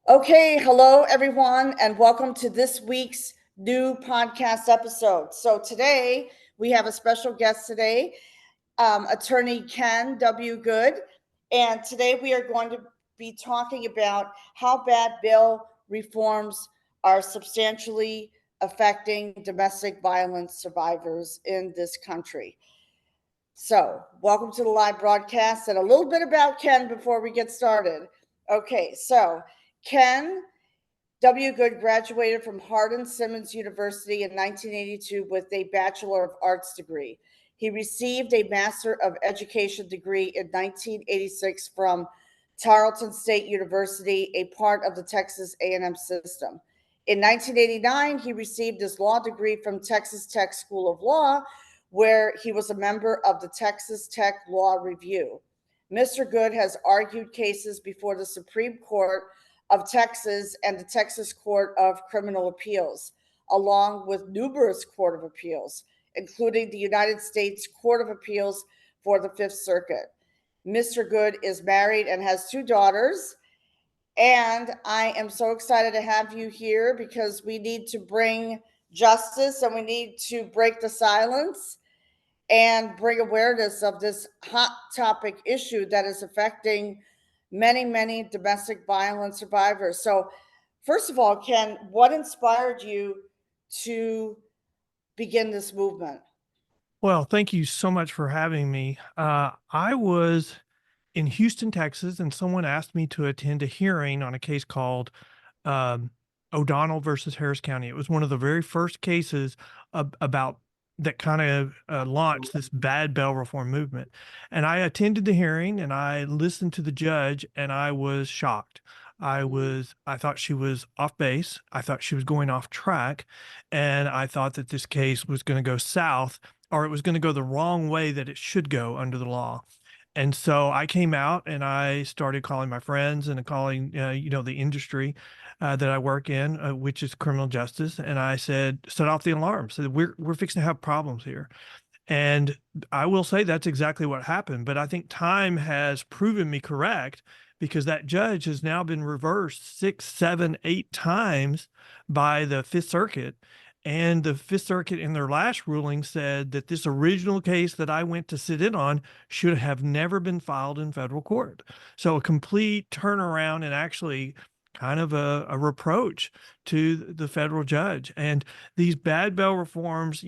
Okay, hello everyone, and welcome to this week's new podcast episode. So today we have a special guest today, attorney Ken W. Good, and today we are going to be talking about how bad bill reforms are substantially affecting domestic violence survivors in this country. So, welcome to the live broadcast and a little bit about Ken before we get started. Okay, so Ken W. Good graduated from Hardin-Simmons University in 1982 with a Bachelor of Arts degree. He received a Master of Education degree in 1986 from Tarleton State University, a part of the Texas A&M system. In 1989, he received his law degree from Texas Tech School of Law, where he was a member of the Texas Tech Law Review. Mr. Good has argued cases before the Supreme Court of Texas and the Texas Court of Criminal Appeals, along with numerous Court of Appeals, including the United States Court of Appeals for the Fifth Circuit. Mr. Good is married and has two daughters. And I am so excited to have you here because we need to bring justice and we need to break the silence and bring awareness of this hot topic issue that is affecting many domestic violence survivors. So, first of all, Ken, what inspired you to begin this movement? Well, thank you so much for having me. I was in Houston, Texas, and someone asked me to attend a hearing on a case called um, O'Donnell versus Harris County. It was one of the very first cases about that kind of launched this bad bail reform movement. And I attended the hearing and I listened to the judge and I was shocked. I thought she was off base. I thought she was going off track. And I thought that this case was going to go south or it was going to go the wrong way that it should go under the law. And so I came out and I started calling my friends and calling, the industry that I work in, which is criminal justice. And I said, set off the alarm. So we're fixing to have problems here. And I will say that's exactly what happened. But I think time has proven me correct because that judge has now been reversed 6, 7, 8 times by the Fifth Circuit. And the Fifth Circuit, in their last ruling, said that this original case that I went to sit in on should have never been filed in federal court. So a complete turnaround and actually kind of a reproach to the federal judge. And these bad bail reforms,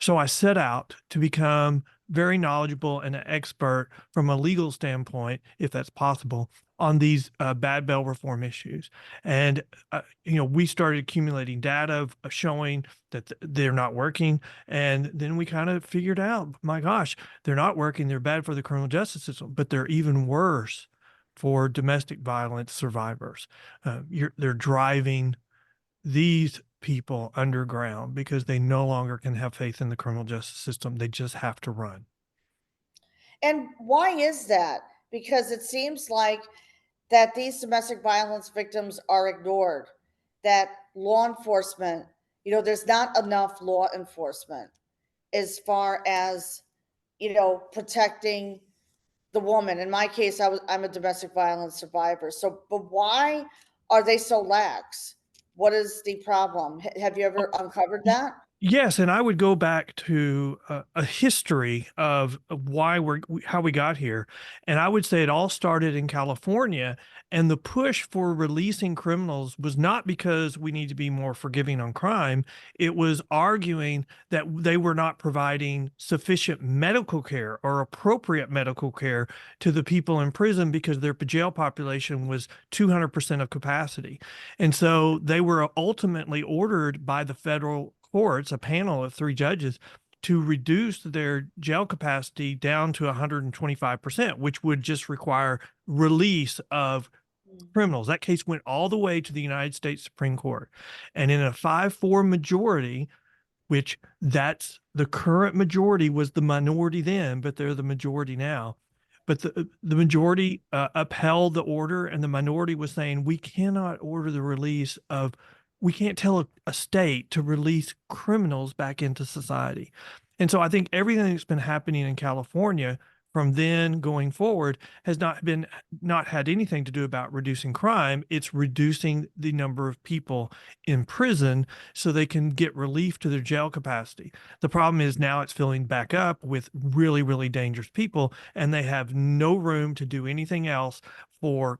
so I set out to become very knowledgeable and an expert from a legal standpoint, if that's possible, on these bad bail reform issues. And, we started accumulating data showing that they're not working. And then we kind of figured out, my gosh, they're not working. They're bad for the criminal justice system, but they're even worse for domestic violence survivors. They're driving these people underground because they no longer can have faith in the criminal justice system. They just have to run. And why is that? Because it seems like that these domestic violence victims are ignored, that law enforcement, there's not enough law enforcement as far as, protecting the woman. In my case, I'm a domestic violence survivor. So, but why are they so lax? What is the problem? Have you ever uncovered that? Yes, and I would go back to a history of why how we got here, and I would say it all started in California, and the push for releasing criminals was not because we need to be more forgiving on crime. It was arguing that they were not providing sufficient medical care or appropriate medical care to the people in prison because their jail population was 200% of capacity, and so they were ultimately ordered by the federal courts, a panel of 3 judges, to reduce their jail capacity down to 125%, which would just require release of criminals. That case went all the way to the United States Supreme Court. And in a 5-4 majority, which that's the current majority was the minority then, but they're the majority now. But the majority upheld the order, and the minority was saying we cannot order the release of we can't tell a state to release criminals back into society. And so I think everything that's been happening in California from then going forward has not had anything to do about reducing crime. It's reducing the number of people in prison so they can get relief to their jail capacity. The problem is now it's filling back up with really, really dangerous people, and they have no room to do anything else for,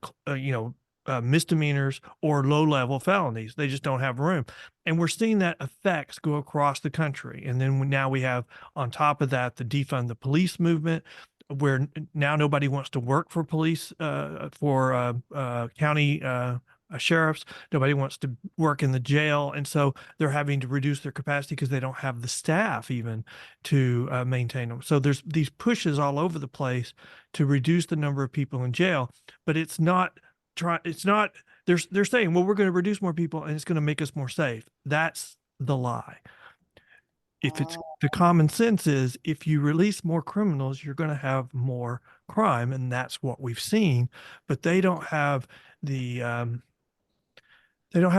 misdemeanors or low-level felonies. They just don't have room. And we're seeing that effects go across the country. And then now we have, on top of that, the defund the police movement, where now nobody wants to work for police, for county sheriffs. Nobody wants to work in the jail. And so they're having to reduce their capacity because they don't have the staff even to maintain them. So there's these pushes all over the place to reduce the number of people in jail, but it's not they're saying, well, we're going to reduce more people and it's going to make us more safe. That's the lie. If it's Oh, the common sense is if you release more criminals, you're going to have more crime, and that's what we've seen. But the they don't have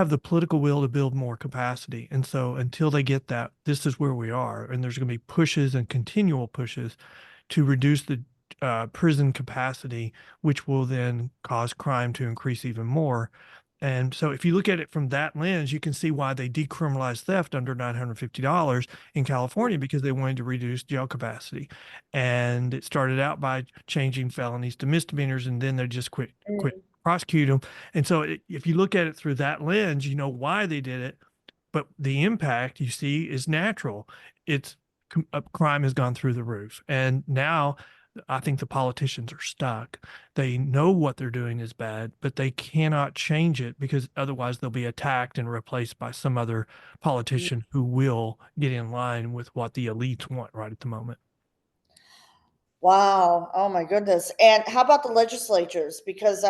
the political will to build more capacity. And so until they get that, this is where we are. And there's going to be pushes and continual pushes to reduce the prison capacity, which will then cause crime to increase even more. And so if you look at it from that lens, you can see why they decriminalized theft under $950 in California, because they wanted to reduce jail capacity. And it started out by changing felonies to misdemeanors, and then they just quit mm, prosecute them. And so if you look at it through that lens, you know why they did it, but the impact you see is natural. It's crime has gone through the roof. And now I think the politicians are stuck. They know what they're doing is bad, but they cannot change it because otherwise they'll be attacked and replaced by some other mm. politician who will get in line with what the elites want right at the moment. Wow. Oh my goodness. And how about the legislatures? Because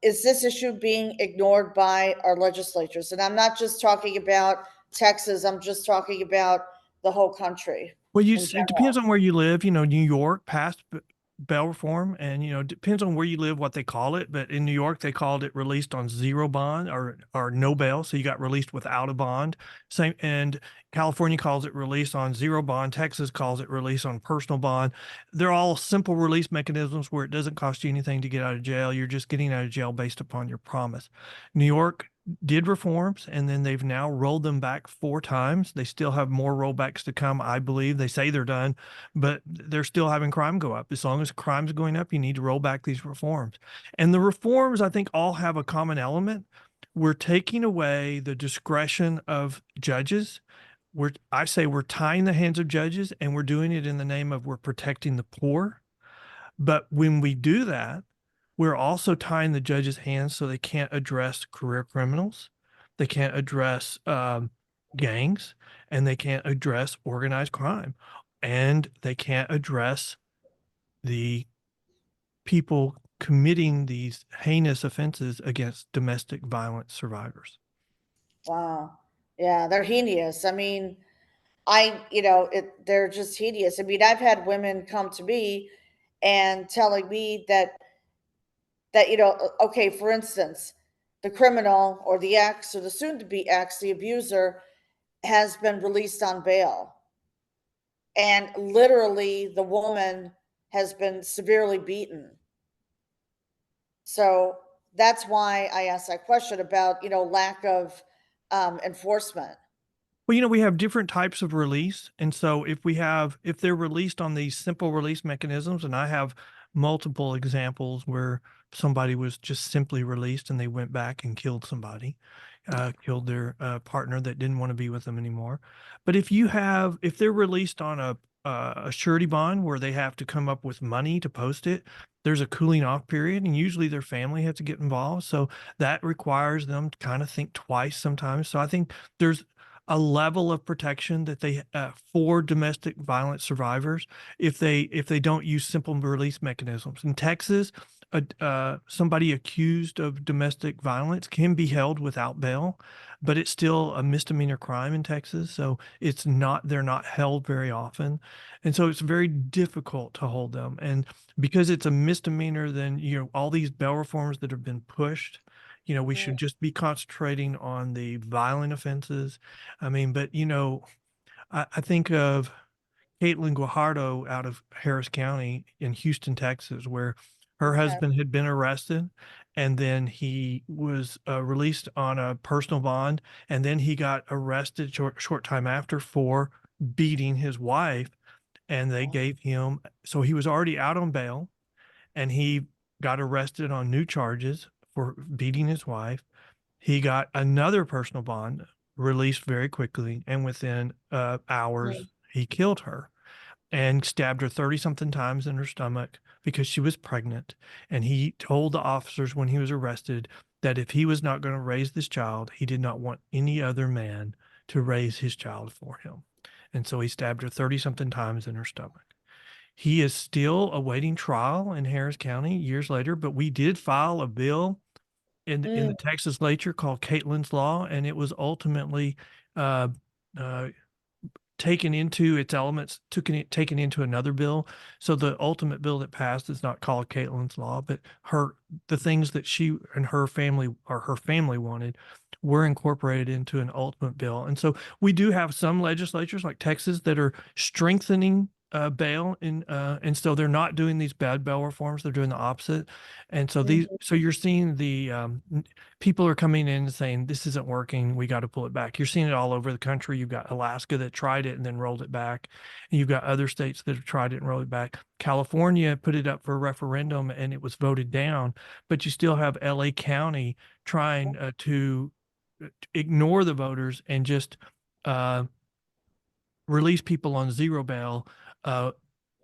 is this issue being ignored by our legislatures? And I'm not just talking about Texas, I'm just talking about the whole country Well, in it depends general. on where you live. You know, New York passed bail reform, and depends on where you live what they call it. But in New York, they called it released on zero bond or no bail, so you got released without a bond. Same, and California calls it release on zero bond. Texas calls it release on personal bond. They're all simple release mechanisms where it doesn't cost you anything to get out of jail. You're just getting out of jail based upon your promise. New York did reforms, and then they've now rolled them back 4 times. They still have more rollbacks to come, I believe. They say they're done, but they're still having crime go up. As long as crime's going up, you need to roll back these reforms. And the reforms, I think, all have a common element. We're taking away the discretion of judges. I say we're tying the hands of judges, and we're doing it in the name of we're protecting the poor. But when we do that, we're also tying the judges' hands so they can't address career criminals, they can't address gangs, and they can't address organized crime, and they can't address the people committing these heinous offenses against domestic violence survivors. Wow. Yeah, they're heinous. I mean, they're just hideous. I mean, I've had women come to me and telling me that, okay, for instance, the criminal or the ex or the soon to be ex, the abuser, has been released on bail. And literally, the woman has been severely beaten. So that's why I asked that question about, lack of enforcement. Well, we have different types of release. And so if they're released on these simple release mechanisms, and I have multiple examples where somebody was just simply released and they went back and killed somebody, killed their partner that didn't want to be with them anymore. But if they're released on a surety bond where they have to come up with money to post it, there's a cooling off period, and usually their family has to get involved. So that requires them to kind of think twice sometimes. So I think there's a level of protection that they for domestic violence survivors if they don't use simple release mechanisms. In Texas, somebody accused of domestic violence can be held without bail, but it's still a misdemeanor crime in Texas. So they're not held very often. And so it's very difficult to hold them. And because it's a misdemeanor, then, all these bail reforms that have been pushed, we Mm. should just be concentrating on the violent offenses. I mean, but I think of Caitlin Guajardo out of Harris County in Houston, Texas, where her Okay. husband had been arrested, and then he was released on a personal bond, and then he got arrested short time after for beating his wife, and they gave him, so he was already out on bail, and he got arrested on new charges for beating his wife. He got another personal bond, released very quickly, and within hours, he killed her and stabbed her 30 something times in her stomach because she was pregnant. And he told the officers when he was arrested that if he was not going to raise this child, he did not want any other man to raise his child for him. And so he stabbed her 30 something times in her stomach. He is still awaiting trial in Harris County years later, but we did file a bill in the Texas legislature called Caitlin's Law, and it was ultimately uh, uh, taken into its elements, taken into another bill. So the ultimate bill that passed is not called Caitlin's Law, but the things that she and her family wanted were incorporated into an ultimate bill. And so we do have some legislatures like Texas that are strengthening bail, and so they're not doing these bad bail reforms; they're doing the opposite. And so so you're seeing the people are coming in and saying this isn't working, we got to pull it back. You're seeing it all over the country. You've got Alaska that tried it and then rolled it back, and you've got other states that have tried it and rolled it back. California put it up for a referendum and it was voted down, but you still have LA County trying to ignore the voters and just release people on zero bail,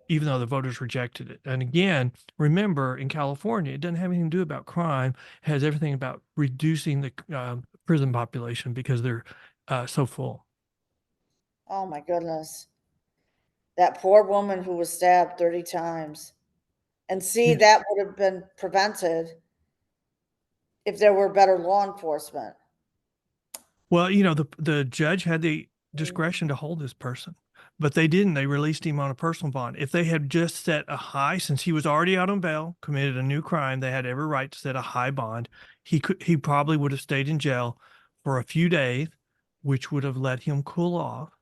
even though the voters rejected it. And again, remember, in California, it doesn't have anything to do about crime. It has everything about reducing the prison population because they're so full. Oh my goodness. That poor woman who was stabbed 30 times. And see, Yeah. that would have been prevented if there were better law enforcement. Well, the judge had the discretion to hold this person, but they didn't. They released him on a personal bond. If they had just set a high, since he was already out on bail, committed a new crime, they had every right to set a high bond. He probably would have stayed in jail for a few days, which would have let him cool off.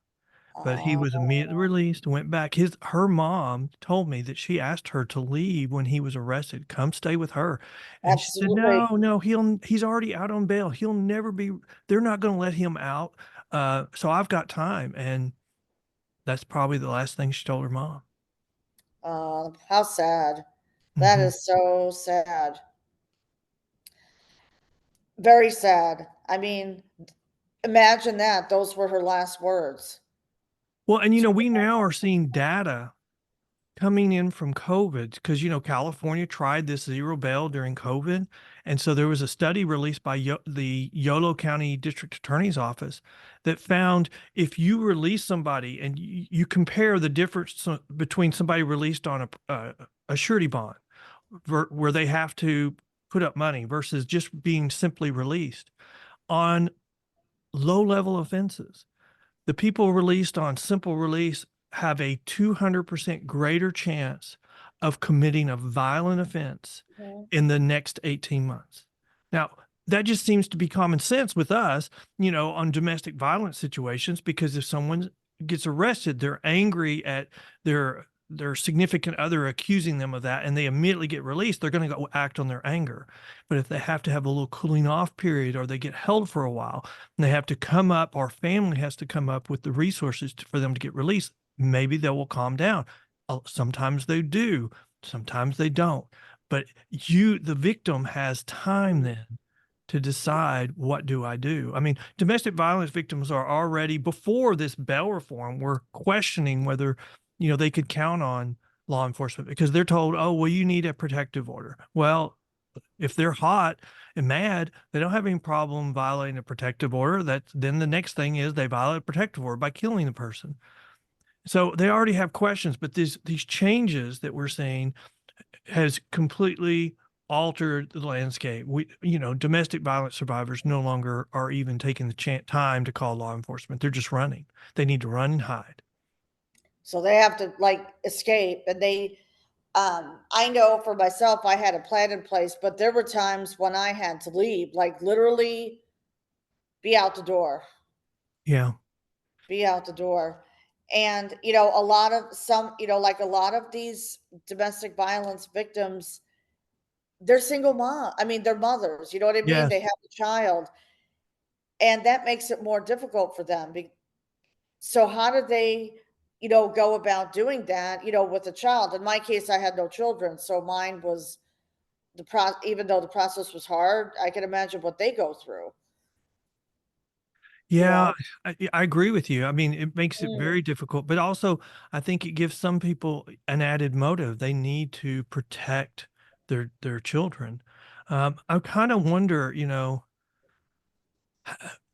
But he was immediately released, went back. Her mom told me that she asked her to leave when he was arrested, come stay with her. And she said, Absolutely. no, he's already out on bail. He'll never be, they're not going to let him out. So I've got time. And that's probably the last thing she told her mom. How sad. That Mhm. is so sad. Very sad. I mean, imagine that. Those were her last words. Well, and we now are seeing data coming in from COVID because California tried this zero bail during COVID, and so there was a study released by the Yolo County District Attorney's Office that found if you release somebody and you compare the difference between somebody released on a surety bond where they have to put up money versus just being simply released on low-level offenses. The people released on simple release have a 200% greater chance of committing a violent offense in the next 18 months. Now, that just seems to be common sense with us, on domestic violence situations, because if someone gets arrested, they're angry at their significant other accusing them of that, and they immediately get released, they're going to go act on their anger. But if they have to have a little cooling off period, or they get held for a while, and they have to come up, or family has to come up with the resources for them to get released, maybe they will calm down. Sometimes they do, sometimes they don't. But the victim has time then to decide, what do I do? I mean, domestic violence victims are already, before this bail reform, were questioning whether, they could count on law enforcement because they're told, oh, well, you need a protective order. Well, if they're hot and mad, they don't have any problem violating a protective order. Then the next thing is they violate a protective order by killing the person. So they already have questions, but these changes that we're seeing has completely altered the landscape. Domestic violence survivors no longer are even taking the time to call law enforcement. They're just running. They need to run and hide. So they have to like escape. And I know for myself, I had a plan in place, but there were times when I had to leave, like literally be out the door, Yeah. be out the door. And, you know, a lot of some, you know, like a lot of these domestic violence victims, they're single mom. I mean, they're mothers, you know what I mean? Yes. They have a child, and that makes it more difficult for them. So how do they, you know, go about doing that, you know, with a child? In my case, I had no children, so mine was even though the process was hard, I can imagine what they go through, you Yeah, know? I agree with you. I mean, it makes it Mm, very difficult, but also I think it gives some people an added motive. They need to protect their children. I kind of wonder, you know,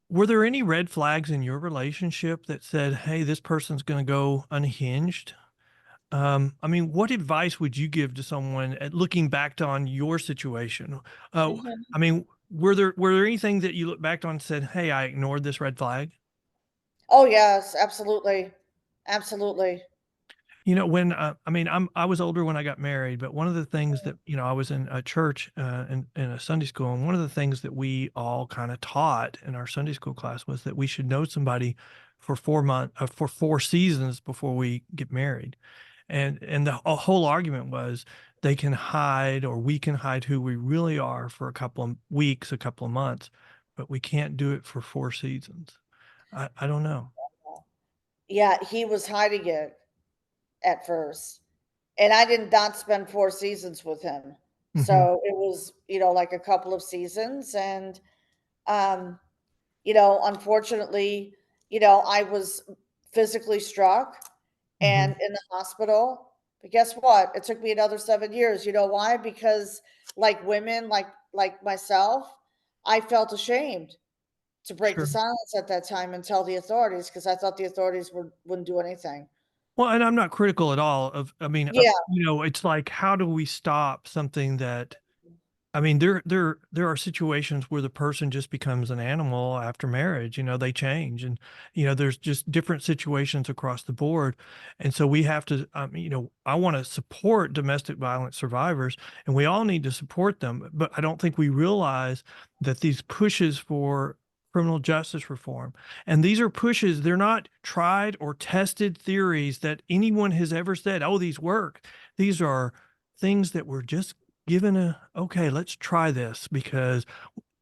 were there any red flags in your relationship that said, "Hey, this person's going to go unhinged"? I mean, what advice would you give to someone at looking back on your situation? mhm. I mean, were there anything that you look back on and said, "Hey, I ignored this red flag"? Oh, yes, absolutely. Absolutely. You know, when, I mean, I was older when I got married, but one of the things Mhm, that, you know, I was in a church, in a Sunday school, and one of the things that we all kinda taught in our Sunday school class was that we should know somebody for 4 seasons before we get married. And the whole argument was they can hide or we can hide who we really are for a couple of weeks, a couple of months, but we can't do it for 4 seasons. I don't know. yeah, he was hiding it at first, and I did not spend 4 seasons with him. Mhm. So, it was, you know, like a couple of seasons, and, um, you know, unfortunately, you know, I was physically struck and Mhm. in the hospital, but guess what? It took me another 7 years. You know why? Because like women, like myself, I felt ashamed to break the Sure. silence at that time and tell the authorities because I thought the authorities wouldn't do anything. Well, and I'm not critical at all of I mean, Yeah. you know, it's like, how do we stop something that I mean, there are situations where the person just becomes an animal after marriage, you know, they change and, you know, there's just different situations across the board. And so we have to, you know, I want to support domestic violence survivors and we all need to support them. But I don't think we realize that these pushes for criminal justice reform, and these are pushes, they're not tried or tested theories that anyone has ever said, oh, these work. These are things that were just given a okay, let's try this because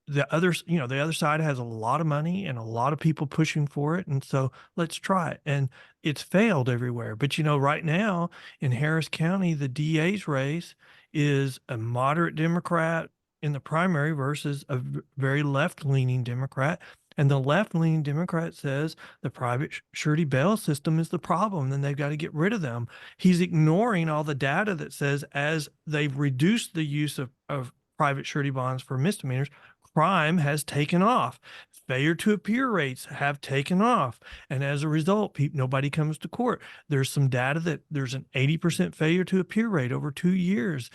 you know, the other side has a lot of money and a lot of people pushing for it. And so let's try it. And it's failed everywhere. But, you know, right now in Harris County, the DA's race is a moderate Democrat in the primary versus a very left leaning Democrat. And the left leaning Democrat says the private surety bail system is the problem and they've got to get rid of them. He's ignoring all the data that says as they've reduced the use of private surety bonds for misdemeanors, crime has taken off. Failure to appear rates have taken off. And as a result, nobody comes to court. There's some data that there's an 80% failure to appear rate over 2 years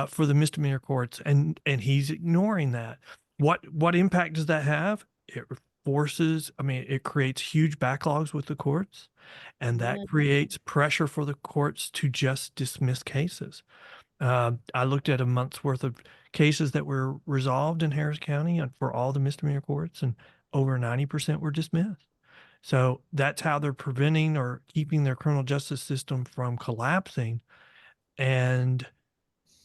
for the misdemeanor courts. And he's ignoring that. What impact does that have? It forces, I mean, it creates huge backlogs with the courts, and that Mhm. creates pressure for the courts to just dismiss cases. I looked at a month's worth of cases that were resolved in Harris County and for all the misdemeanor courts, and over 90% were dismissed. So that's how they're preventing or keeping their criminal justice system from collapsing. And,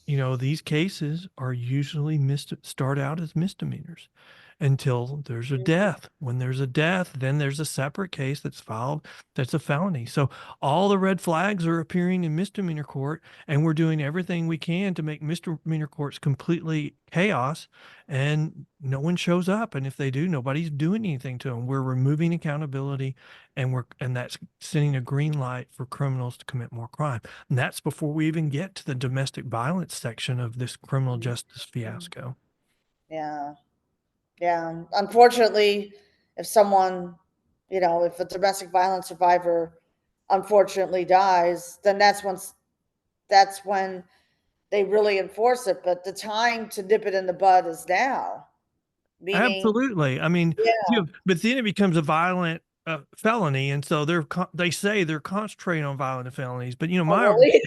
you know, these cases are usually start out as misdemeanors until there's a death. When there's a death, then there's a separate case that's filed that's a felony. So all the red flags are appearing in misdemeanor court, and we're doing everything we can to make misdemeanor courts completely chaos, and no one shows up. And if they do, nobody's doing anything to them. We're removing accountability, and that's sending a green light for criminals to commit more crime. And that's before we even get to the domestic violence section of this criminal justice Mhm. fiasco. Yeah. Yeah. Unfortunately, if someone, you know, if a domestic violence survivor unfortunately dies, then that's when they really enforce it. But the time to nip it in the bud is now. Meaning, Absolutely. I mean, yeah. you know, but then it becomes a violent, felony, and so they say they're concentrating on violent felonies, but, you know, Oh, my really?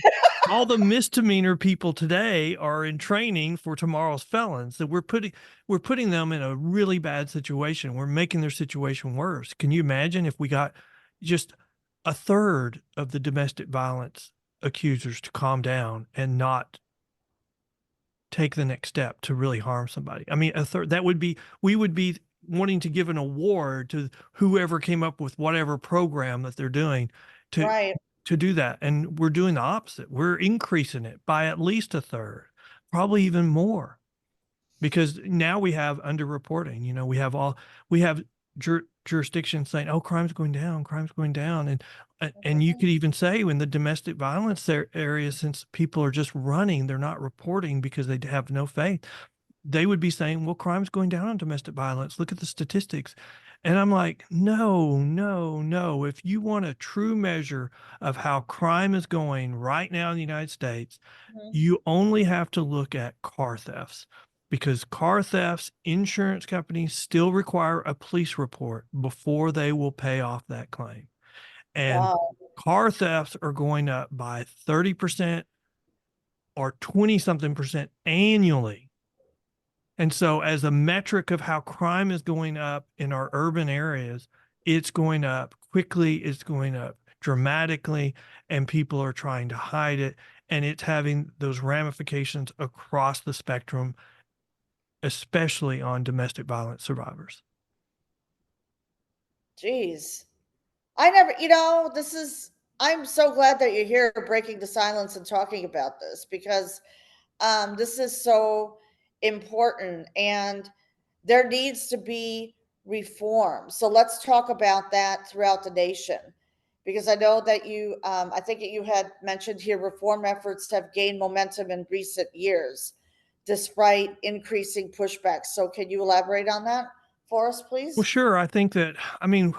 all the misdemeanor people today are in training for tomorrow's felons, that we're putting them in a really bad situation. We're making their situation worse. Can you imagine if we got just a third of the domestic violence accusers to calm down and not take the next step to really harm somebody. I mean, a third, that would be, we would be wanting to give an award to whoever came up with whatever program that they're doing to Right. to do that. And we're doing the opposite. We're increasing it by at least a third, probably even more, because now we have underreporting. You know, we have jurisdictions saying, "Oh, crime's going down," and you Mhm. could even say in the domestic violence area, since people are just running, they're not reporting because they have no faith. They would be saying, "Well, crime's going down on domestic violence. Look at the statistics." And I'm like, "No, no, no. If you want a true measure of how crime is going right now in the United States, Mhm. you only have to look at car thefts, because car thefts, insurance companies still require a police report before they will pay off that claim. And Wow. car thefts are going up by 30% or 20 something percent annually. And so, as a metric of how crime is going up in our urban areas, it's going up quickly, it's going up dramatically, and people are trying to hide it. And it's having those ramifications across the spectrum, especially on domestic violence survivors. Jeez. I never, this is, I'm so glad that you're here breaking the silence and talking about this because this is so important and there needs to be reform. So let's talk about that throughout the nation because I know that I think that you had mentioned here reform efforts have gained momentum in recent years despite increasing pushback. So can you elaborate on that for us, Well, please? sure. I think that, I mean,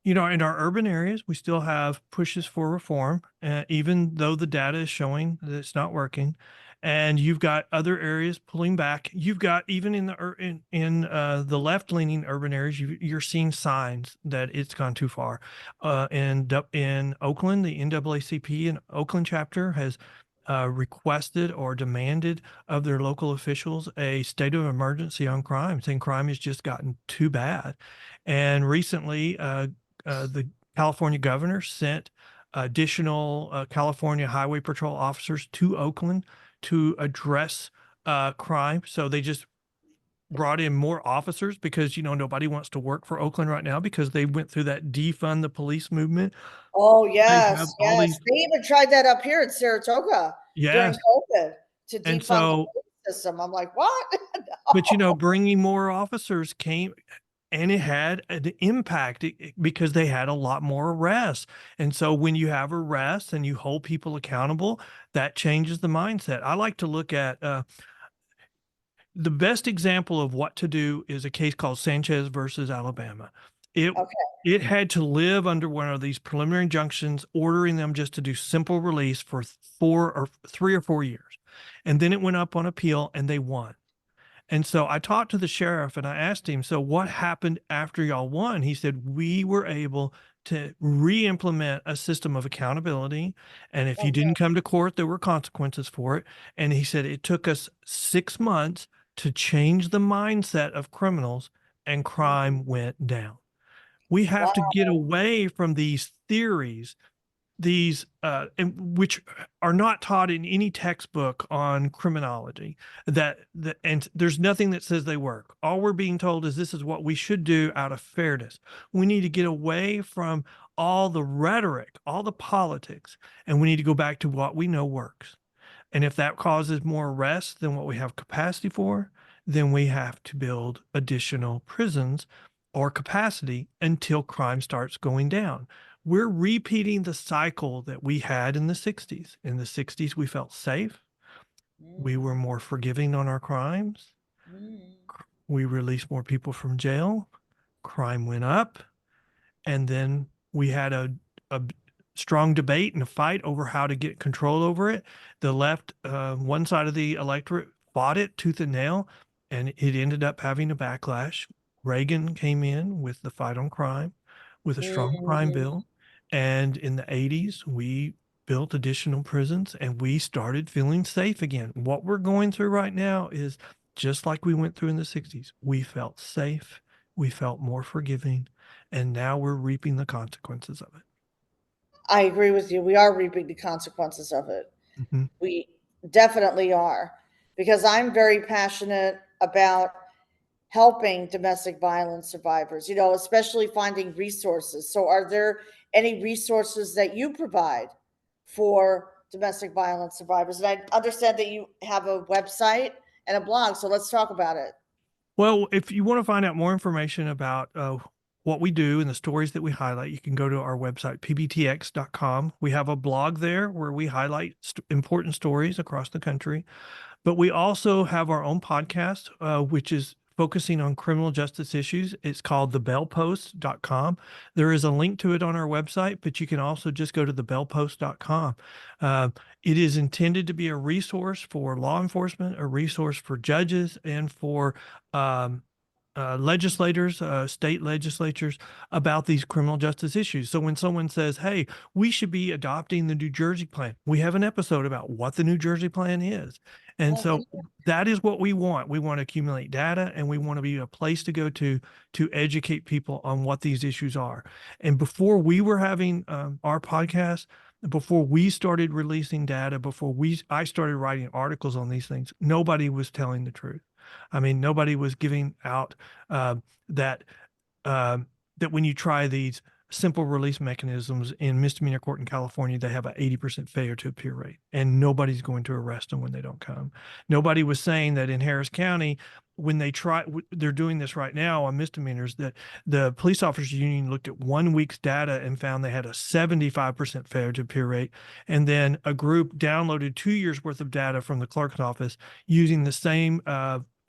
you know, in our urban areas, we still have pushes for reform, even though the data is showing that it's not working. And you've got other areas pulling back. You've got even in the left leaning urban areas, you're seeing signs that it's gone too far. In Oakland, the NAACP and Oakland chapter has requested or demanded of their local officials a state of emergency on crime, saying crime has just gotten too bad. And recently, the California governor sent additional California Highway Patrol officers to Oakland to address crime. So they just brought in more officers because, you know, nobody wants to work for Oakland right now because they went through that defund the police movement. Oh, They yes, have all yes. these, They even tried that up here in Saratoga during yes. COVID to And defund the so, police system. I'm like, "What?" but, you know, No. bringing more officers came, and it had an impact because they had a lot more arrests. And so when you have arrests and you hold people accountable, that changes the mindset. I like to look at the best example of what to do is a case called Sanchez versus Alabama. It Okay. it had to live under one of these preliminary injunctions, ordering them just to do simple release for 3 or 4 years. And then it went up on appeal and they won. And so I talked to the sheriff and I asked him, "So what happened after y'all won?" He said, "We were able to re-implement a system of accountability. And if you Okay. didn't come to court, there were consequences for it." And he said, "It took us 6 months to change the mindset of criminals, and Mhm. crime went down." We have to Wow. get away from these theories, which are not taught in any textbook on criminology, and there's nothing that says they work. All we're being told is this is what we should do out of fairness. We need to get away from all the rhetoric, all the politics, and we need to go back to what we know works. And if that causes more arrests than what we have capacity for, then we have to build additional prisons or capacity until crime starts going down. We're repeating the cycle that we had in the 60s. In the 60s, we felt safe. We Mm, were more forgiving on our crimes. mm. We released more people from jail. Crime went up. And then we had a strong debate and a fight over how to get control over it. The left, one side of the electorate fought it tooth and nail, and it ended up having a backlash. Reagan came in with the fight on crime, with a strong crime Mhm. bill. And in the 80s, we built additional prisons and we started feeling safe again. What we're going through right now is just like we went through in the 60s. We felt safe, we felt more forgiving, and now we're reaping the consequences of it. I agree with you. We are reaping the consequences of it. Mhm. We definitely are, because I'm very passionate about helping domestic violence survivors, especially finding resources. So, are there any resources that you provide for domestic violence survivors? And I understand that you have a website and a blog. So, let's talk about it. Well, if you want to find out more information about what we do and the stories that we highlight, you can go to our website, pbtx.com. We have a blog there where we highlight important stories across the country. But we also have our own podcast, which is focusing on criminal justice issues. It's called thebellpost.com. There is a link to it on our website, but you can also just go to thebellpost.com. Uh, it is intended to be a resource for law enforcement, a resource for judges, and for um, legislators, state legislatures about these criminal justice issues. So when someone says, hey, we should be adopting the New Jersey plan, we have an episode about what the New Jersey plan is. And Oh, so thank you. that is what we want. We want to accumulate data and we want to be a place to go to educate people on what these issues are. And before we were having our podcast, before we started releasing data, I started writing articles on these things, nobody was telling the truth. I mean, nobody was giving out uh, that um, that when you try these simple release mechanisms in misdemeanor court in California, they have an 80% failure to appear rate, and nobody's going to arrest them when they don't come. Nobody was saying that in Harris County, when they're doing this right now on misdemeanors, that the police officers union looked at 1 week's data and found they had a 75% failure to appear rate. And then a group downloaded 2 years worth of data from the clerk's office using the same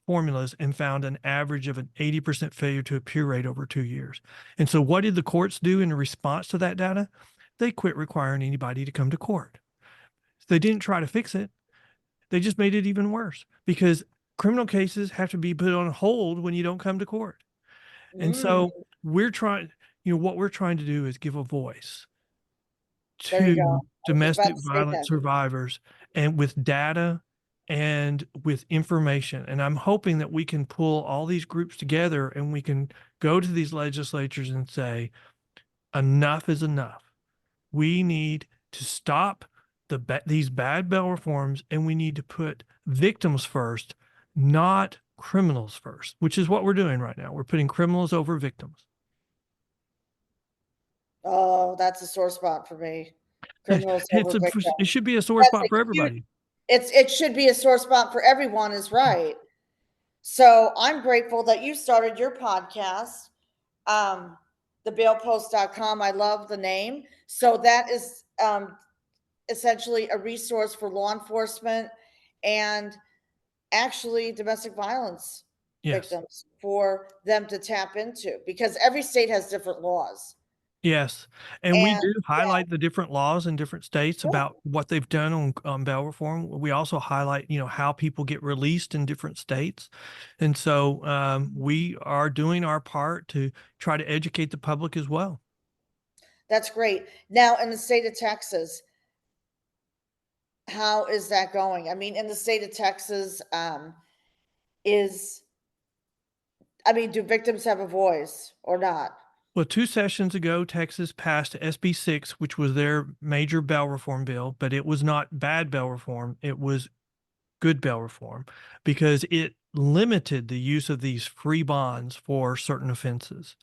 formulas and found an average of an 80% failure to appear rate over 2 years. And so what did the courts do in response to that data? They quit requiring anybody to come to court. They didn't try to fix it. They just made it even worse because criminal cases have to be put on hold when you don't come to court. And Mm, so what we're trying to do is give a voice there you go. to I was just about domestic to say violence that. survivors and with data and with information. And I'm hoping that we can pull all these groups together and we can go to these legislatures and say, enough is enough. We need to stop these bad bail reforms and we need to put victims first, not criminals first, which is what we're doing right now. We're putting criminals over victims. Oh, that's a sore spot for me. Criminals over It victims. should be a sore That's spot a for huge, everybody. it should be a sore spot for everyone, is right. So I'm grateful that you started your podcast, um, thebailpost.com. I love the name. So that is essentially a resource for law enforcement and actually domestic violence Yes. victims for them to tap into, because every state has different laws. Yes, and we And do yeah, highlight the different laws in different states yeah, about what they've done on bail reform. We also highlight, how people get released in different states. And so we are doing our part to try to educate the public as well. that's great. Now, in the state of Texas, how is that going? I mean, in the state of Texas, is do victims have a voice or not? Well, 2 sessions ago, Texas passed SB 6, which was their major bail reform bill, but it was not bad bail reform. It was good bail reform because it limited the use of these free bonds for certain offenses.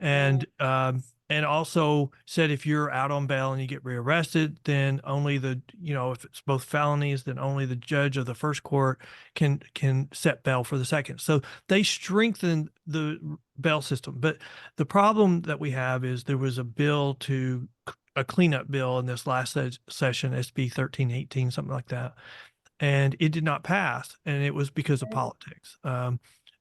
Mm, And also said if you're out on bail and you get rearrested, then only if it's both felonies, then only the judge of the first court can set bail for the second. So they strengthened the bail system. But the problem that we have is there was a cleanup bill in this last session, SB 1318, something like that, and it did not pass, and it was because of mm. politics.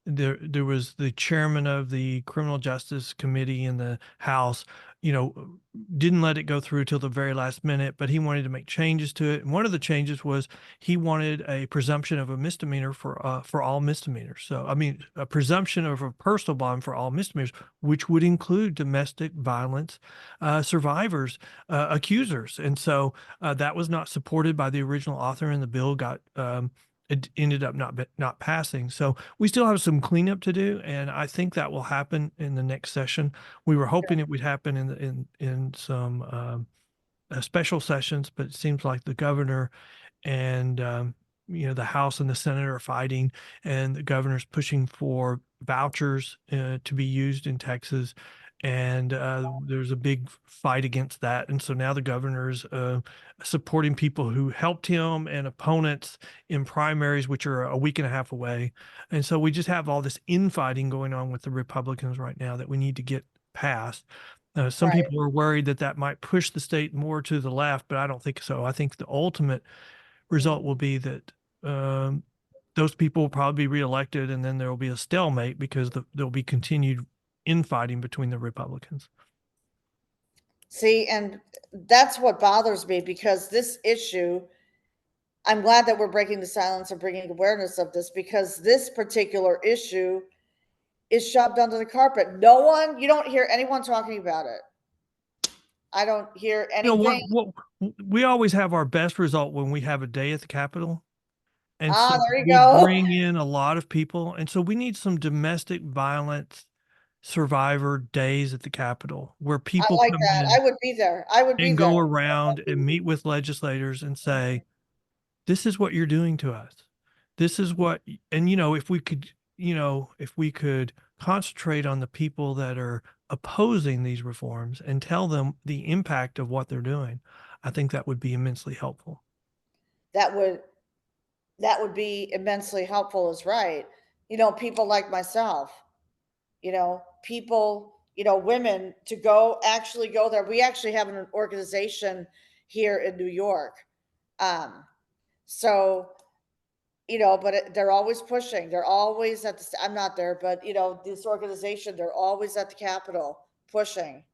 There was the chairman of the Criminal Justice Committee in the House, didn't let it go through till the very last minute, but he wanted to make changes to it. And one of the changes was he wanted a presumption of a misdemeanor for all misdemeanors. So, I mean, a presumption of a personal bond for all misdemeanors, which would include domestic violence survivors, accusers. And so that was not supported by the original author, and the bill it ended up not passing. So we still have some cleanup to do, and I think that will happen in the next session. We were hoping it would happen in some special sessions, but it seems like the governor and the House and the Senate are fighting, and the governor's pushing for vouchers to be used in Texas, and there's a big fight against that, and so now the governor's supporting people who helped him and opponents in primaries, which are a week and a half away, and so we just have all this infighting going on with the Republicans right now that we need to get past. Some Right. people are worried that that might push the state more to the left, but I don't think so. I think the ultimate result will be that um, those people will probably be reelected, and then there will be a stalemate because there'll be continued infighting between the Republicans. See, and that's what bothers me because this issue, I'm glad that we're breaking the silence and bringing awareness of this because this particular issue is shoved under the carpet. You don't hear anyone talking about it. I don't hear You know anything. what we always have our best result when we have a day at the Capitol. And so There you we go. bring in a lot of people. And so we need some domestic violence survivor days at the Capitol where I people like come that. in I would be there. I would be and there. go around and meet with legislators and say, this is what you're doing to us. This is what, and if we could concentrate on the people that are opposing these reforms and tell them the impact of what they're doing, I think that would be immensely helpful. That would that would be immensely helpful is right. People like myself, people, women to actually go there. We actually have an organization here in New York. Um, so, but they're always pushing. They're always I'm not there, but this organization, they're always at the Capitol pushing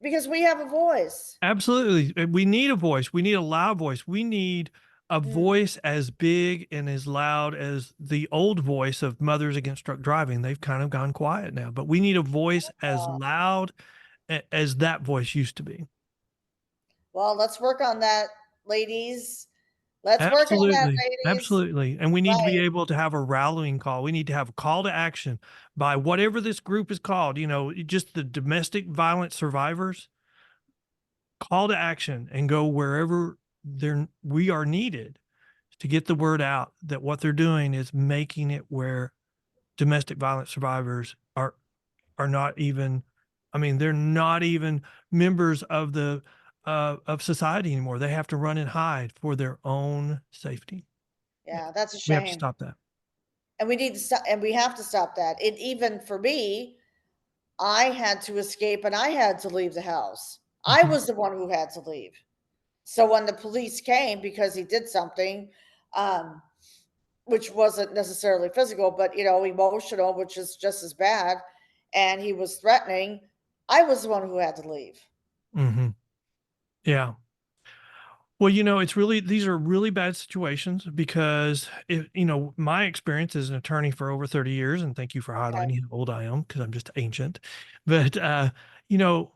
because we have a voice. Absolutely. We need a voice. We need a loud voice. We need a Mm, voice as big and as loud as the old voice of Mothers Against Drunk Driving. They've kind of gone quiet now, but we need a voice as loud as that voice used to be. well, let's work on that, ladies. Let's work on that, Absolutely. ladies. Absolutely. And we need to be Right. able to have a rallying call. We need to have a call to action by whatever this group is called, just the domestic violence survivors. Call to action and go wherever we are needed to get the word out that what they're doing is making it where domestic violence survivors are not even, I mean, they're not even members of the of society anymore. They have to run and hide for their own safety. Yeah, that's a We have to shame. stop that. And we need to stop, and we have to stop that. It even for me, I had to escape and I had to leave the house. I Mhm. was the one who had to leave. So when the police came because he did something, um, which wasn't necessarily physical, but emotional, which is just as bad, and he was threatening, I was the one who had to leave. Mhm. Yeah. Well, it's really, these are really bad situations because my experience as an attorney for over 30 years, and thank you for Okay. highlighting how old I am because I'm just ancient. But, you know,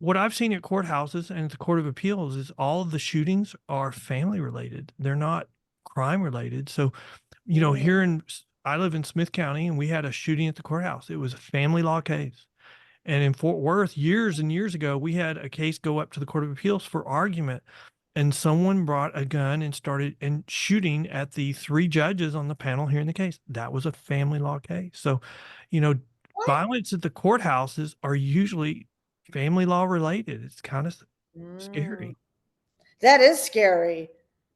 what I've seen at courthouses and at the Court of Appeals is all of the shootings are family related. They're not crime related. So, Mm, I live in Smith County and we had a shooting at the courthouse. It was a family law case. And in Fort Worth, years and years ago, we had a case go up to the Court of Appeals for argument. And someone brought a gun and started shooting at the three judges on the panel hearing the case. That was a family law case. So, you know, what? violence at the courthouses are usually family law related. It's kind of Mm, scary. that is scary.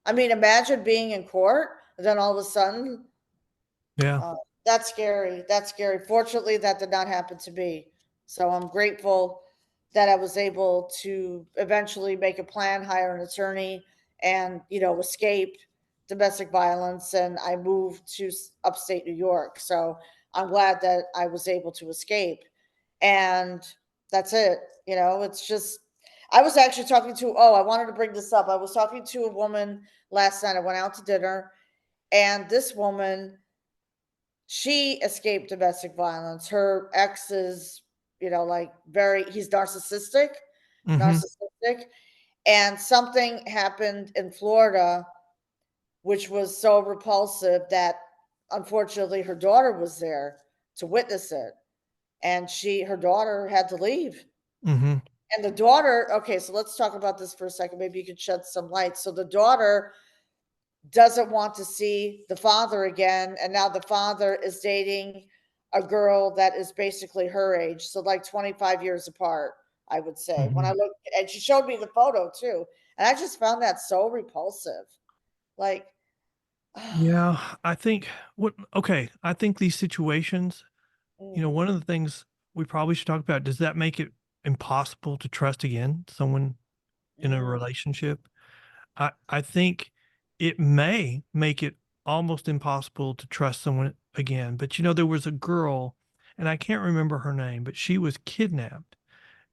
I mean, imagine being in court, and then all of a sudden, Yeah. uh, that's scary. That's scary. Fortunately, that did not happen to me. So I'm grateful that I was able to eventually make a plan, hire an attorney, and escape domestic violence. And I moved to upstate New York. So I'm glad that I was able to escape. And that's it. It's just I was actually talking to I wanted to bring this up. I was talking to a woman last night. I went out to dinner, and this woman, she escaped domestic violence. Her ex is, like he's Hmm. narcissistic. And something happened in Florida, which was so repulsive that unfortunately her daughter was there to witness it. And her daughter had to leave. Hmm. And the daughter, okay, so let's talk about this for a second. Maybe you could shed some light. So the daughter doesn't want to see the father again, and now the father is dating a girl that is basically her age, so like 25 years apart, I would say. When I Mhm. look, and she showed me the photo too, and I just found that so repulsive. Like, Yeah, I think I think these situations, mm, one of the things we probably should talk about, does that make it impossible to trust again someone in a mm, relationship? I think it may make it almost impossible to trust someone again. But there was a girl, and I can't remember her name, but she was kidnapped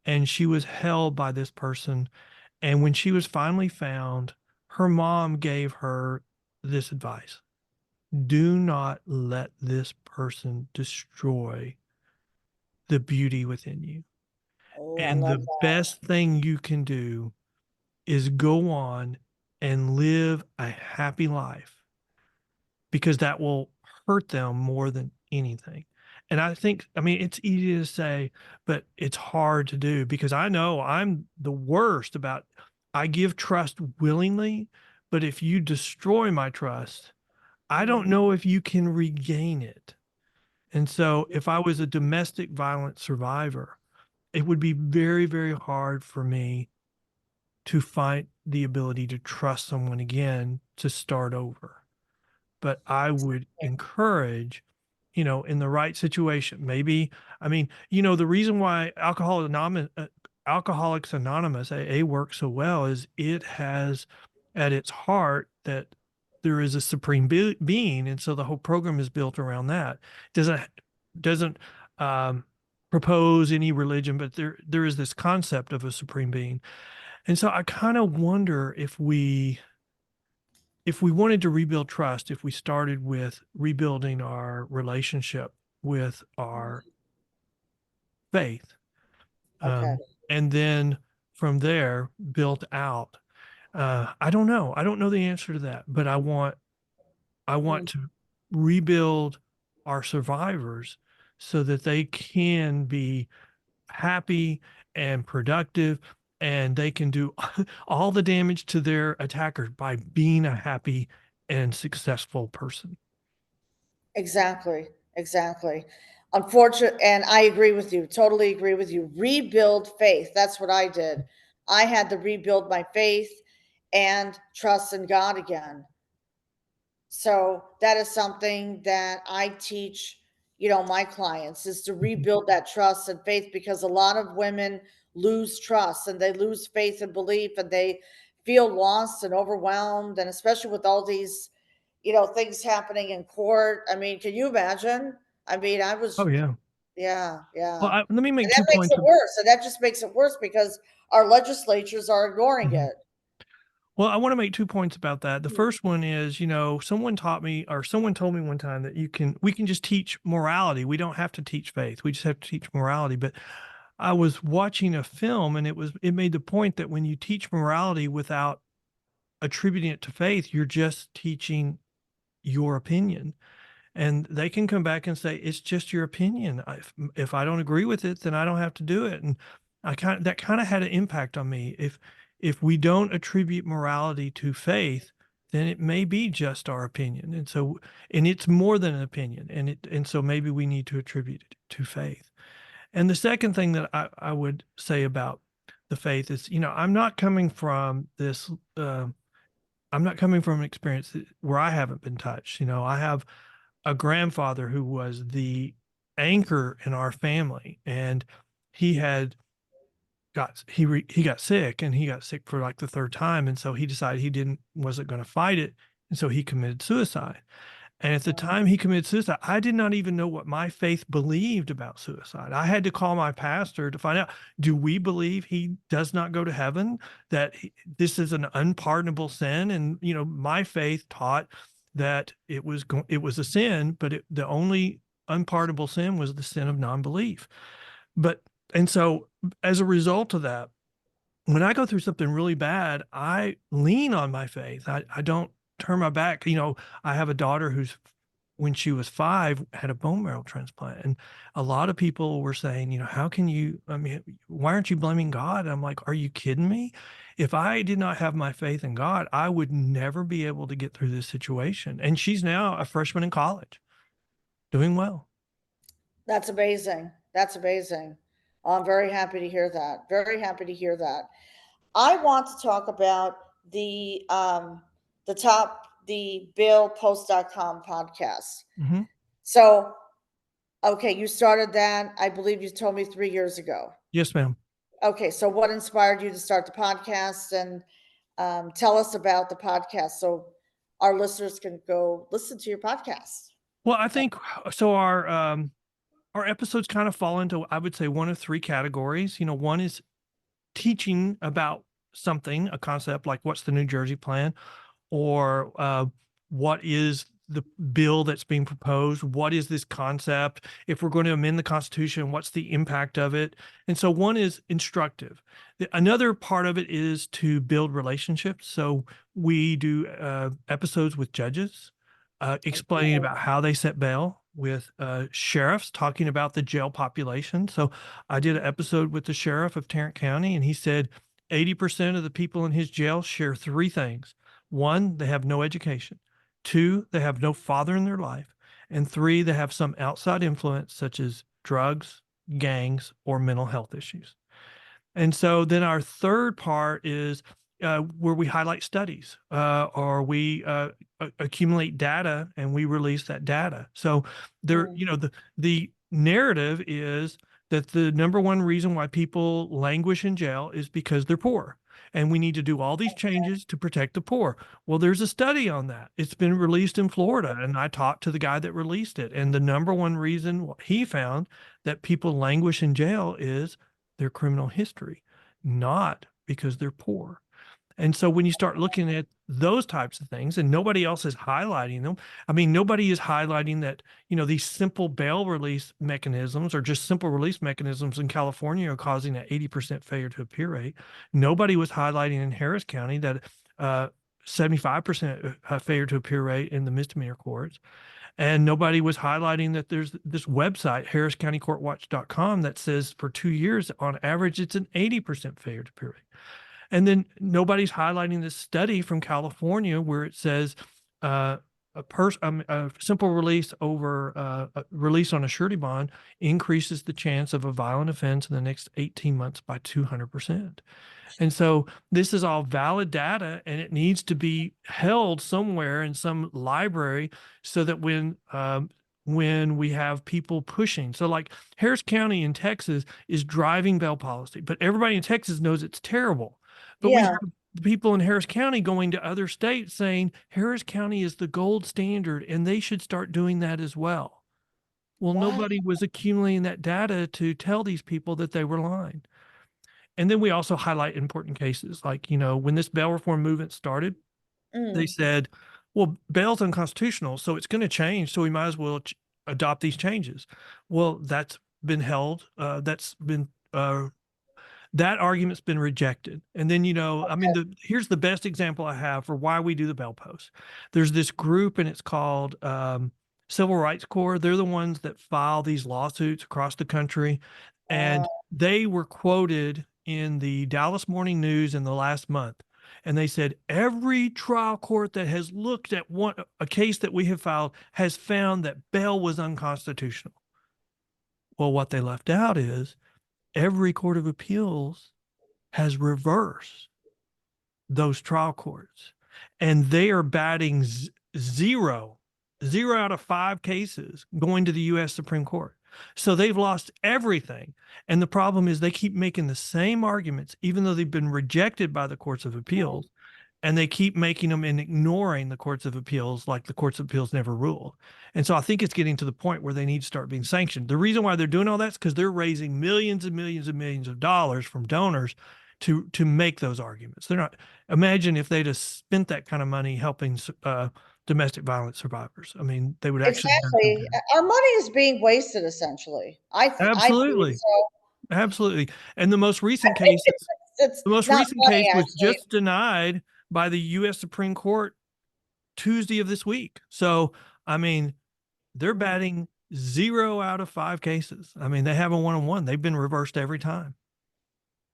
and she was held by this person. And when she was finally found, her mom gave her this advice: do not let this person destroy the beauty within you. oh, I And love the best thing you can do is go on and live a happy life, because that will hurt them more than anything. And I think, I mean, it's easy to say, but it's hard to do, because I know I'm the worst about, I give trust willingly, but if you destroy my trust, that. I don't Mhm. know if you can regain it. And so if I was a domestic violence survivor, it would be very, very hard for me to find the ability to trust someone again to start over. But I would encourage, in the right situation, maybe, I mean, the reason why Alcoholics Anonymous, AA, works so well is it has at its heart that there is a supreme being, and so the whole program is built around that. Doesn't um, propose any religion, but there is this concept of a supreme being, and so I kind of wonder if we wanted to rebuild trust, if we started with rebuilding our relationship with our faith, Okay. and then from there built out. I don't know. I don't know the answer to that, but I want Mm, to rebuild our survivors so that they can be happy and productive, and they can do all the damage to their attackers by being a happy and successful person. exactly. Exactly. Unfortunate, and I agree with you. Totally agree with you. Rebuild faith. That's what I did. I had to rebuild my faith and trust in God again. So that is something that I teach, my clients, is to Mhm. rebuild that trust and faith, because a lot of women lose trust and they lose faith and belief, and they feel lost and overwhelmed. And especially with all these, things happening in court. I mean, can you imagine? I mean, I Oh, was, yeah. yeah, yeah. Well, let me make And that 2 makes points. it worse. And that just makes it worse because our legislatures are ignoring Mhm. it. Well, I wanna make 2 points about that. The Mm, first one is, someone taught me, or someone told me one time, that we can just teach morality. We don't have to teach faith. We just have to teach morality. But I was watching a film, and it made the point that when you teach morality without attributing it to faith, you're just teaching your opinion. And they can come back and say, it's just your opinion. If I don't agree with it, then I don't have to do it. And that kind of had an impact on me. If we don't attribute morality to faith, then it may be just our opinion. And it's more than an opinion. And so maybe we need to attribute it to faith. And the second thing that I would say about the faith is, uh, I'm not coming from an experience where I haven't been touched. I have a grandfather who was the anchor in our family, and he had he got sick, and he got sick for like the third time, and so he decided he didn't wasn't going to fight it, and so he committed suicide. And at the time he committed suicide, I did not even know what my faith believed about suicide. I had to call my pastor to find out, do we believe he does not go to heaven? That this is an unpardonable sin? And my faith taught that it was a sin, but the only unpardonable sin was the sin of non-belief. But and so as a result of that, when I go through something really bad, I lean on my faith. I don't turn my back. I have a daughter who's when she was 5, had a bone marrow transplant. And a lot of people were saying, how can you, I mean, why aren't you blaming God? I'm like, are you kidding me? If I did not have my faith in God, I would never be able to get through this situation. And she's now a freshman in college, doing well. That's amazing. That's amazing. I'm very happy to hear that. Very happy to hear that. I want to talk about the BillPost.com podcast. Hmm. So, okay, you started that, I believe you told me 3 years ago. Yes, ma'am. Okay, so what inspired you to start the podcast, and tell us about the podcast so our listeners can go listen to your podcast. Well, I think so. Our episodes kind of fall into, I would say, one of three categories. One is teaching about something, a concept like what's the New Jersey plan, or what is the bill that's being proposed? What is this concept? If we're going to amend the Constitution, what's the impact of it? And so one is instructive. Another part of it is to build relationships. So we do episodes with judges, explaining about how they set bail, with sheriffs talking about the jail population. So I did an episode with the sheriff of Tarrant County, and he said 80% of the people in his jail share three things. One, they have no education. Two, they have no father in their life. And three, they have some outside influence, such as drugs, gangs, or mental health issues. And so then our third part is where we highlight studies, or we accumulate data and we release that data. So there, the narrative is that the number one reason why people languish in jail is because they're poor. And we need to do all these changes to protect the poor. Well, there's a study on that. It's been released in Florida, and I talked to the guy that released it. And the number one reason he found that people languish in jail is their criminal history, not because they're poor. And so when you start looking at those types of things, and nobody else is highlighting them, I mean, nobody is highlighting that, these simple bail release mechanisms, or just simple release mechanisms in California, are causing an 80% failure to appear rate. Nobody was highlighting in Harris County that 75% failure to appear rate in the misdemeanor courts. And nobody was highlighting that there's this website, harriscountycourtwatch.com, that says for 2 years, on average, it's an 80% failure to appear rate. And then nobody's highlighting this study from California where it says a simple release over a release on a surety bond increases the chance of a violent offense in the next 18 months by 200%. And so this is all valid data, and it needs to be held somewhere in some library so that when we have people pushing. So like Harris County in Texas is driving bail policy, but everybody in Texas knows it's terrible. But we Yeah. have people in Harris County going to other states saying Harris County is the gold standard and they should start doing that as well. Well, Wow. nobody was accumulating that data to tell these people that they were lying. And then we also highlight important cases. Like, when this bail reform movement started, they said, well, bail's unconstitutional, so it's going to change. So we might as well adopt these changes. Well, that's been held. That argument's been rejected. And then, I mean, here's the best example I have for why we do the bail post. There's this group, and it's called Civil Rights Corps. They're the ones that file these lawsuits across the country. And they were quoted in the Dallas Morning News in the last month. And they said, every trial court that has looked at a case that we have filed has found that bail was unconstitutional. Well, what they left out is every court of appeals has reversed those trial courts, and they are batting zero out of 5 cases going to the U.S. Supreme Court. So they've lost everything. And the problem is they keep making the same arguments, even though they've been rejected by the courts of appeals, and they keep making them and ignoring the courts of appeals like the courts of appeals never ruled. And so I think it's getting to the point where they need to start being sanctioned. The reason why they're doing all that is because they're raising millions and millions and millions of dollars from donors to make those arguments. They're not, imagine if they'd have spent that kind of money helping domestic violence survivors. I mean, they would actually Exactly. Our money is being wasted, essentially. I believe absolutely, so. absolutely. And the most recent case, It's the most not recent money, case was actually. just denied by the U.S. Supreme Court Tuesday of this week. So, I mean, they're Mm. batting 0 out of 5 cases. I mean, they haven't won on one. They've been reversed every time.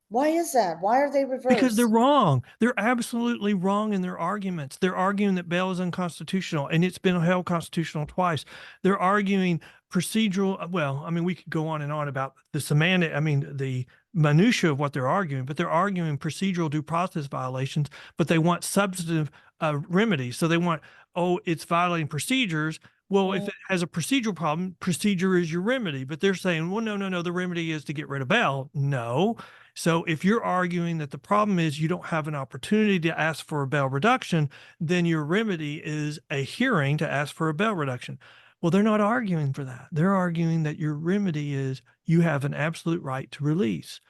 Why is that? Why are they Because they're reversed? wrong. They're absolutely wrong in their arguments. They're arguing that bail is unconstitutional, and it's been held constitutional twice. They're arguing procedural. Well, I mean, we could go on and on about the semantic, I mean, the minutia of what they're arguing, but they're arguing procedural due process violations, but they want substantive remedies. So they want, oh, it's violating procedures. Well, if Mm. it has a procedural problem, procedure is your remedy. But they're saying, well, no, the remedy is to get rid of bail. No. So if you're arguing that the problem is you don't have an opportunity to ask for a bail reduction, then your remedy is a hearing to ask for a bail reduction. Well, they're not arguing for that. They're arguing that your remedy is you have an absolute right to release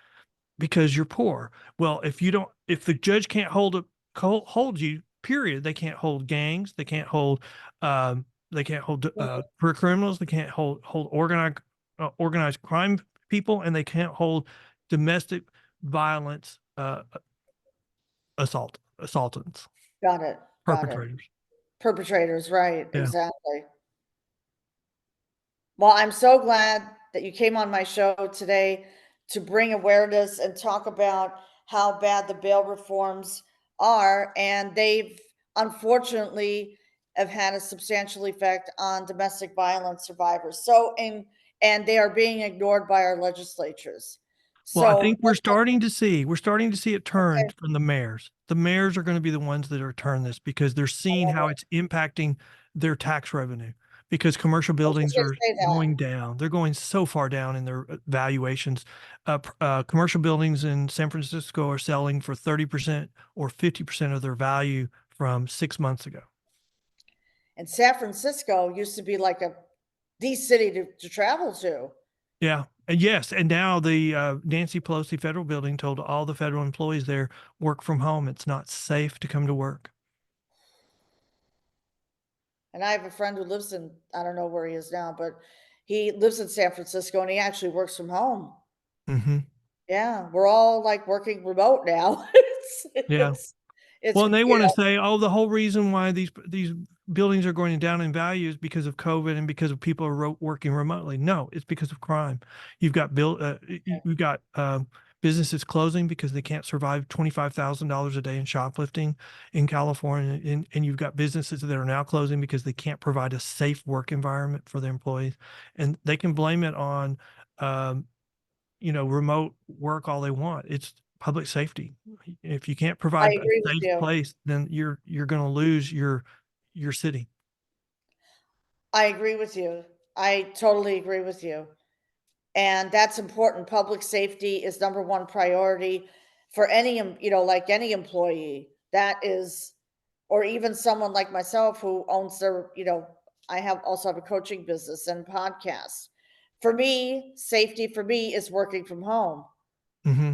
because you're poor. Well, if the judge can't hold you, period, they can't hold gangs, they can't hold career criminals, they can't hold organized crime people, and they can't hold domestic violence assaultants, Got it. Got it. perpetrators. Perpetrators, right, Yeah. exactly. Well, I'm so glad that you came on my show today to bring awareness and talk about how bad the bail reforms are, and they've unfortunately have had a substantial effect on domestic violence survivors. And they are being ignored by our legislatures. Well, I So, think we're starting to see it turn okay, from the mayors. The mayors are going to be the ones that are turn this because they're seeing I how love it's impacting their tax revenue because commercial I was just buildings gonna are say that. going down. They're going so far down in their valuations. Commercial buildings in San Francisco are selling for 30% or 50% of their value from 6 months ago. And San Francisco used to be like the city to travel to. Yeah. And yes, and now the Nancy Pelosi federal building told all the federal employees there work from home. It's not safe to come to work. And I have a friend who lives in, I don't know where he is now, but he lives in San Francisco and he actually works from home. Hmm. Yeah, we're all like working remote now. Yeah. It's Well, and they you want to know, say, oh, the whole reason why these buildings are going down in value is because of COVID and because of people are working remotely. No, it's because of crime. You've got you've got businesses closing because they can't survive $25,000 a day in shoplifting in California, and you've got businesses that are now closing because they can't provide a safe work environment for their employees, and they can blame it on um, remote work all they want. It's public safety. If you can't I provide a agree with safe you. place, then you're going to lose your city. I agree with you. I totally agree with you. And that's important. Public safety is number one priority for any, like any employee. That is, or even someone like myself who owns I also have a coaching business and podcast. For me, safety for me is working from home Hmm.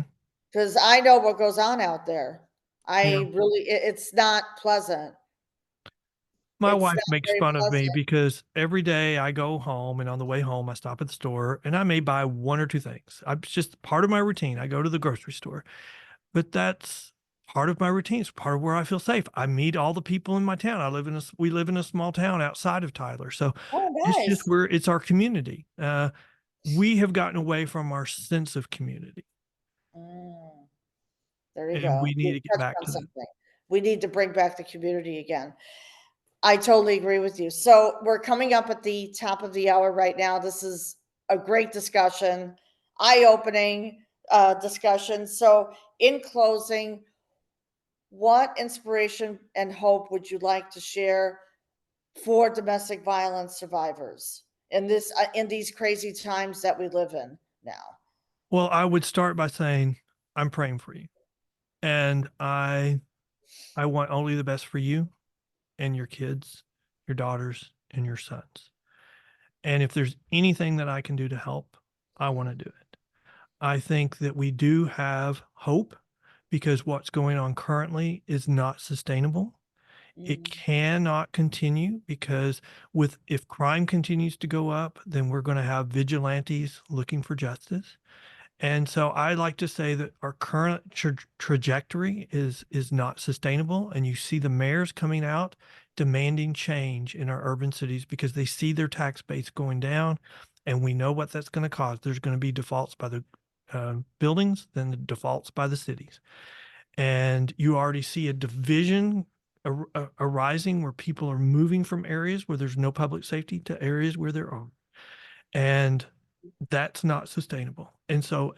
because I know what goes on out there. Yeah. It's not pleasant. My It's wife not makes very fun of me pleasant. because every day I go home and on the way home I stop at the store and I may buy one or two things. It's just part of my routine. I go to the grocery store, but that's part of my routine. It's part of where I feel safe. I meet all the people in my town. We live in a small town outside of Tyler. So Oh, it's just nice. it's our community. We have gotten away from our sense of community, Mm, there you and go. we need You to get touched back on to that. something. We need to bring back the community again. I totally agree with you. So we're coming up at the top of the hour right now. This is a great discussion, eye-opening discussion. So in closing, what inspiration and hope would you like to share for domestic violence survivors in these crazy times that we live in now? Well, I would start by saying I'm praying for you, and I want only the best for you and your kids, your daughters, and your sons. And if there's anything that I can do to help, I want to do it. I think that we do have hope because what's going on currently is not sustainable. It Mm, cannot continue because with if crime continues to go up, then we're going to have vigilantes looking for justice. And so I like to say that our current trajectory is not sustainable. And you see the mayors coming out demanding change in our urban cities because they see their tax base going down, and we know what that's going to cause. There's going to be defaults by the buildings, then the defaults by the cities. And you already see a division arising where people are moving from areas where there's no public safety to areas where there are. And that's not sustainable. And so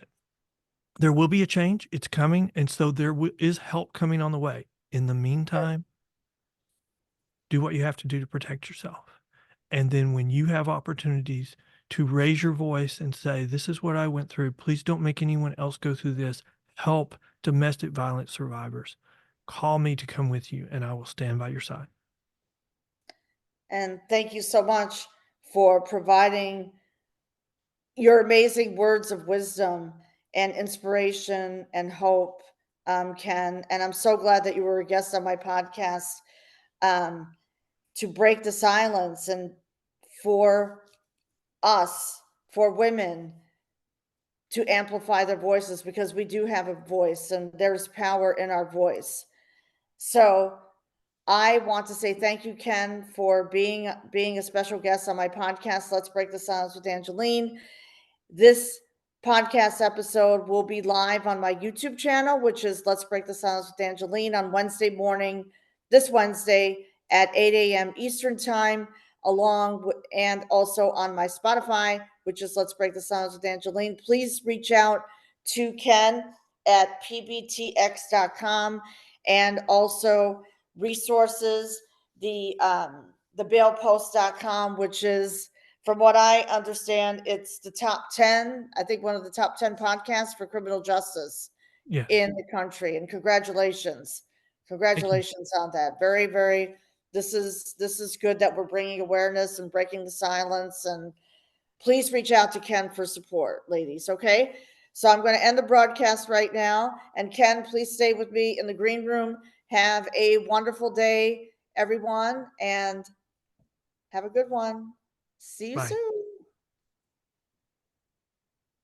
there will be a change. It's coming. And so there is help coming on the way. In the meantime, do what you have to do to protect yourself. And then when you have opportunities to raise your voice and say, this is what I went through, please don't make anyone else go through this. Help domestic violence survivors. Call me to come with you, and I will stand by your side. And thank you so much for providing your amazing words of wisdom and inspiration and hope, Ken. And I'm so glad that you were a guest on my podcast, to break the silence and for us, for women, to amplify their voices, because we do have a voice and there's power in our voice. So I want to say thank you, Ken, for being a special guest on my podcast, Let's Break the Silence with Angeline. This podcast episode will be live on my YouTube channel, which is Let's Break the Silence with Angeline, on Wednesday morning, this Wednesday at 8 a.m. Eastern Time, and also on my Spotify, which is Let's Break the Silence with Angeline. Please reach out to Ken at pbtx.com, and also resources, the bailpost.com, which is, from what I understand, it's the top 10, I think one of the top 10 podcasts for criminal justice Yes. in the country. And congratulations. Congratulations on that. Very, very, this is good that we're bringing awareness and breaking the silence. And please reach out to Ken for support, ladies. Okay. So I'm going to end the broadcast right now. And Ken, please stay with me in the green room. Have a wonderful day, everyone, and have a good one. See you Bye. soon.